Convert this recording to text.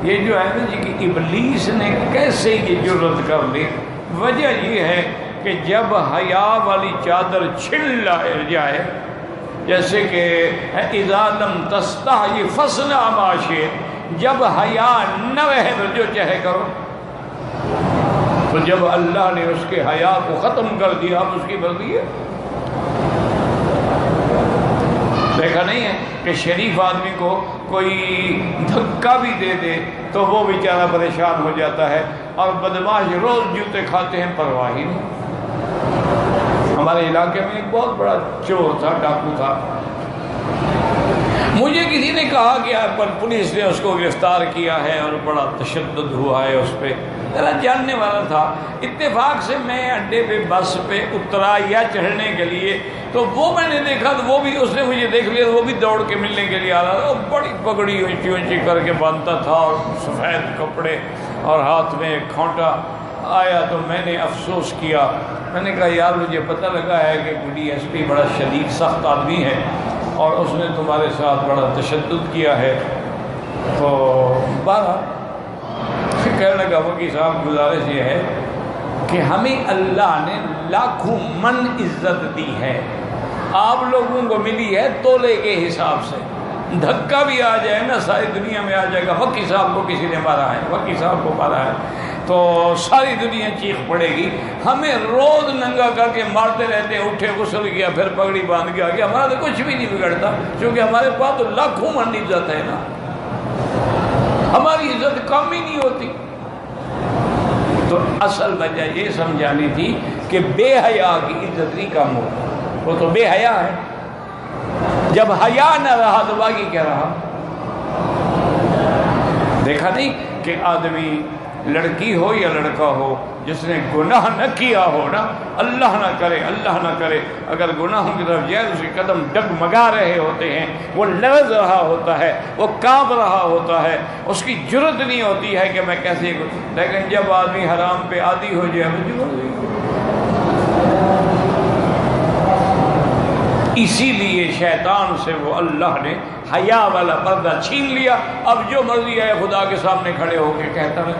یہ جو ہے نا جی کہ ابلیس نے کیسے یہ جرت کر لی، وجہ یہ ہے کہ جب حیا والی چادر چھل جائے، جیسے کہ اذا لم تستحی فاصنع ما شئت، جب حیا نہ رہے تو جو چاہے کرو، تو جب اللہ نے اس کے حیا کو ختم کر دیا اب اس کی مرضی ہے۔ دیکھا نہیں ہے کہ شریف آدمی کو کوئی دھکا بھی دے دے تو وہ بیچارہ پریشان ہو جاتا ہے، اور بدماش روز جوتے کھاتے ہیں پرواہ ہی نہیں۔ ہمارے علاقے میں ایک بہت بڑا چور تھا، ڈاکو تھا، مجھے کسی نے کہا کہ پولیس نے اس کو گرفتار کیا ہے اور بڑا تشدد ہوا ہے اس پہ، ذرا جاننے والا تھا۔ اتفاق سے میں اڈے پہ بس پہ اترا یا چڑھنے کے لیے، تو وہ میں نے دیکھا تو وہ بھی، اس نے مجھے دیکھ لیا، وہ بھی دوڑ کے ملنے کے لیے آ رہا تھا۔ وہ بڑی پگڑی اونچی اونچی کر کے باندھتا تھا اور سفید کپڑے اور ہاتھ میں ایک کھونٹا آیا، تو میں نے افسوس کیا، میں نے کہا یار مجھے پتہ لگا ہے کہ ڈی ایس پی بڑا شدید سخت آدمی ہے اور اس نے تمہارے ساتھ بڑا تشدد کیا ہے، تو بہرحال کہنے لگا وکیل صاحب گزارش یہ ہے کہ ہمیں اللہ نے لاکھوں من عزت دی ہے، آپ لوگوں کو ملی ہے تولے کے حساب سے، دھکا بھی آ جائے نا ساری دنیا میں آ جائے گا وکیل صاحب کو کسی نے مارا ہے، وکیل صاحب کو مارا ہے، تو ساری دنیا چیخ پڑے گی۔ ہمیں روز ننگا کر کے مارتے رہتے، اٹھے غسل کیا پھر پگڑی باندھ کے آ گیا، ہمارا تو کچھ بھی نہیں بگڑتا، کیونکہ ہمارے پاس تو لاکھوں من عزت ہے نا، ہماری عزت کم ہی نہیں ہوتی۔ تو اصل وجہ یہ سمجھانی تھی کہ بے حیا کی عزت نہیں کم ہوتی، وہ تو بے حیا ہے، جب حیا نہ رہا تو باقی کیا رہا۔ دیکھا نہیں کہ آدمی لڑکی ہو یا لڑکا ہو جس نے گناہ نہ کیا ہو نا، اللہ نہ کرے اللہ نہ کرے، اگر گناہوں کی طرف جائے اس کے قدم ڈگمگا رہے ہوتے ہیں، وہ لرز رہا ہوتا ہے، وہ کانپ رہا ہوتا ہے، اس کی جرت نہیں ہوتی ہے کہ میں کیسے، لیکن جب آدمی حرام پہ عادی ہو جائے اسی لیے شیطان سے وہ اللہ نے حیا والا پردہ چھین لیا، اب جو مرضی ہے خدا کے سامنے کھڑے ہو کے کہتا ہے۔